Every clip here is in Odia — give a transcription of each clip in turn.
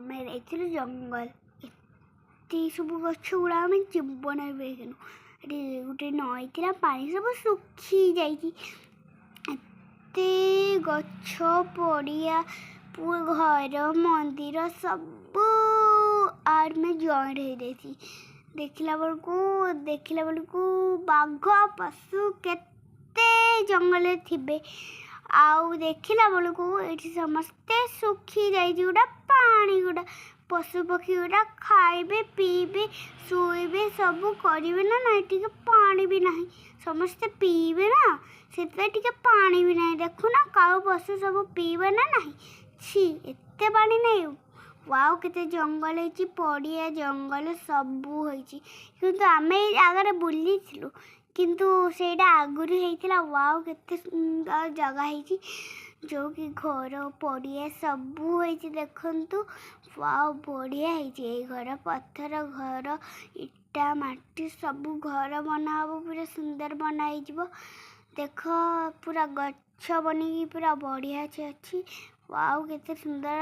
ଆମେ ଯାଇଥିଲୁ ଜଙ୍ଗଲ। ଏତେ ସବୁ ଗଛ ଗୁଡ଼ା ଆମେ ଜୀବନରେ ଦେଖିନୁ। ଏଠି ଗୋଟେ ନଈ ଥିଲା, ପାଣି ସବୁ ଶୁଖି ଯାଇଛି। ଏତେ ଗଛ ପଡ଼ିଆ ଘର ମନ୍ଦିର ସବୁ ଆମେ ଜଏଣ୍ଟ ହେଇଯାଇଛି। ଦେଖିଲା ବେଳକୁ ବାଘ ପଶୁ କେତେ ଜଙ୍ଗଲରେ ଥିବେ। ଆଉ ଦେଖିଲା ବେଳକୁ ଏଠି ସମସ୍ତେ ଶୁଖି ଯାଇଛି। ଗୁଡ଼ା ପାଣି ଗୁଡ଼ା ପଶୁ ପକ୍ଷୀ ଗୁଡ଼ା ଖାଇବେ, ପିଇବେ, ଶୋଇବେ, ସବୁ କରିବେ ନା ନାହିଁ। ଟିକେ ପାଣି ବି ନାହିଁ। ସମସ୍ତେ ପିଇବେ ନା, ସେଥିପାଇଁ ଟିକେ ପାଣି ବି ନାହିଁ। ଦେଖୁନା କାଉ ପଶୁ ସବୁ ପିଇବେ ନା ନାହିଁ। ଛି, ଏତେ ପାଣି ନାହିଁ। ୱାଓ, କେତେ ଜଙ୍ଗଲ ହେଇଛି, ପଡ଼ିଆ ଜଙ୍ଗଲ ସବୁ ହେଇଛି। କିନ୍ତୁ ଆମେ ଏଇ ଜାଗାରେ ବୁଲିଥିଲୁ, କିନ୍ତୁ ସେଇଟା ଆଗରୁ ହେଇଥିଲା। ୱାଓ, କେତେ ସୁନ୍ଦର ଜାଗା ହେଇଛି, ଯେଉଁକି ଘର ପଡ଼ିଆ ସବୁ ହେଇଛି। ଦେଖନ୍ତୁ, ୱାଓ, ବଢ଼ିଆ ହେଇଛି। ଏଇ ଘର ପଥର ଘର, ଇଟା ମାଟି ସବୁ ଘର ବନା ହେବ, ପୁରା ସୁନ୍ଦର ବନା ହେଇଯିବ। ଦେଖ, ପୁରା ଗଛ ବନିକି ପୁରା ବଢ଼ିଆ ଅଛି। ୱାଓ, କେତେ ସୁନ୍ଦର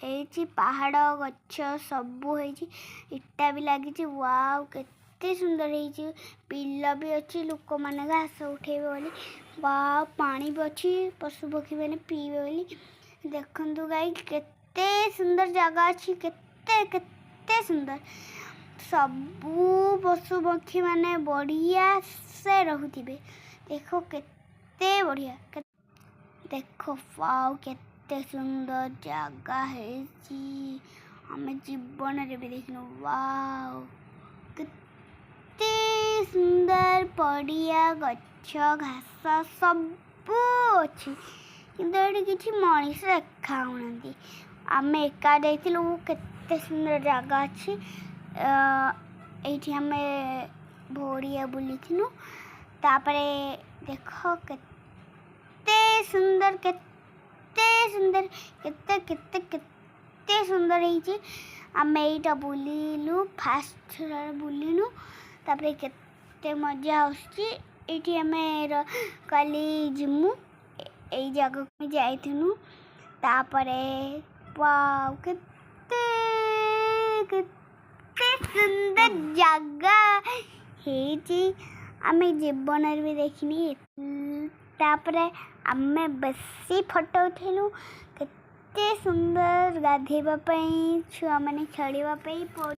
ହେଇଛି। ପାହାଡ଼ ଗଛ ସବୁ ହେଇଛି, ଇଟା ବି ଲାଗିଛି। ୱାଓ, କେତେ ସୁନ୍ଦର ହେଇଛି। ବିଲ ବି ଅଛି, ଲୋକମାନେ ଘାସ ଉଠେଇବେ ବୋଲି। ୱାଓ, ପାଣି ବି ଅଛି, ପଶୁପକ୍ଷୀ ମାନେ ପିଇବେ ବୋଲି। ଦେଖନ୍ତୁ ଗାଈ, କେତେ ସୁନ୍ଦର ଜାଗା ଅଛି, କେତେ ସୁନ୍ଦର। ସବୁ ପଶୁପକ୍ଷୀ ମାନେ ବଢ଼ିଆ ସେ ରହୁଥିବେ। ଦେଖ କେତେ ବଢ଼ିଆ। ଦେଖ, ୱାଓ, କେତେ ସୁନ୍ଦର ଜାଗା ହେଇଛି, ଆମେ ଜୀବନରେ ବି ଦେଖିନୁ। ୱାଓ, କେତେ ସୁନ୍ଦର ପଡ଼ିଆ, ଗଛ, ଘାସ ସବୁ ଅଛି। କିନ୍ତୁ ଏଠି କିଛି ମଣିଷ ଦେଖାଉନାହାନ୍ତି। ଆମେ ଏକା ଯାଇଥିଲୁ। କେତେ ସୁନ୍ଦର ଜାଗା ଅଛି। ଏଇଠି ଆମେ ବଢ଼ିଆ ବୁଲିଥିଲୁ। ତାପରେ ଦେଖ କେତେ ସୁନ୍ଦର ହେଇଛି। ଆମେ ଏଇଟା ବୁଲିଲୁ, ଫାଷ୍ଟ ବୁଲିଲୁ। ତାପରେ କେତେ ମଜା ଆସୁଛି। ଏଇଠି ଆମେ କାଲି ଯିମୁ, ଏଇ ଜାଗାକୁ ଯାଇଥିଲୁ। ତାପରେ ୱାଓ, କେତେ ସୁନ୍ଦର ଜାଗା ହେଇଛି, ଆମେ ଜୀବନରେ ବି ଦେଖିନି। ତାପରେ ଆମେ ବେଶୀ ଫଟୋ ଉଠେଇଲୁ। କେତେ ସୁନ୍ଦର ଗାଧେଇବା ପାଇଁ, ଛୁଆମାନେ ଖେଳିବା ପାଇଁ।